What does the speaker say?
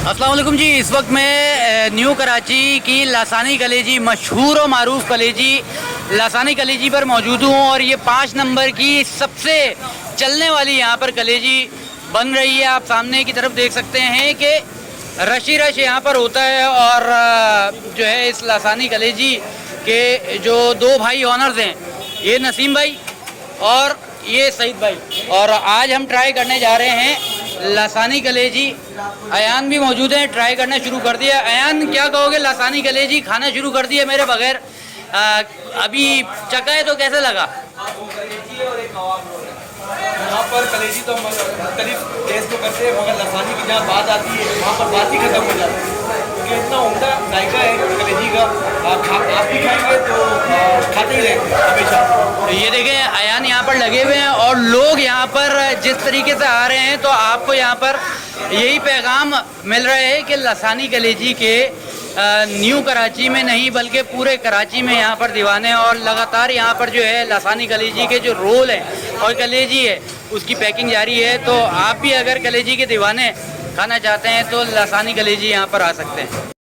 अस्सलाम वालेकुम जी। इस वक्त मैं न्यू कराची की लासानी कलेजी, मशहूर और मारूफ कलेजी लासानी कलेजी पर मौजूद हूँ और ये 5 नंबर की सबसे चलने वाली यहाँ पर कलेजी बन रही है। आप सामने की तरफ देख सकते हैं कि रश यहाँ पर होता है और जो है इस लासानी कलेजी के जो 2 भाई ऑनर्स हैं, ये नसीम भाई और ये सईद भाई, और आज हम ट्राई करने जा रहे हैं लासानी कलेजी। अयान भी मौजूद है, ट्राई करना शुरू कर दिया। अयान, क्या कहोगे, लासानी कलेजी खाना शुरू कर दिया मेरे बगैर, अभी चखा है तो कैसे लगा? यहाँ पर कलेजी तो मुख्तलिफ टेस्ट तो करते हैं, मगर लासानी की जहाँ बात आती है वहाँ पर बात ही खत्म हो जाती है, क्योंकि इतना उम्दा जायका है कलेजी का। आप भी खाएंगे तो खाते ही रहेंगे हमेशा। तो ये देखें, अयान यहाँ पर लगे हुए हैं और लोग यहाँ पर जिस तरीके से आ रहे हैं, तो आपको यहाँ पर यही पैगाम मिल रहा है कि लासानी कलेजी के न्यू कराची में नहीं बल्कि पूरे कराची में यहाँ पर दीवाने हैं और लगातार यहाँ पर जो है लासानी कलेजी के जो रोल है और कलेजी है उसकी पैकिंग जारी है। तो आप भी अगर कलेजी के दीवाने खाना चाहते हैं तो लासानी कलेजी यहाँ पर आ सकते हैं।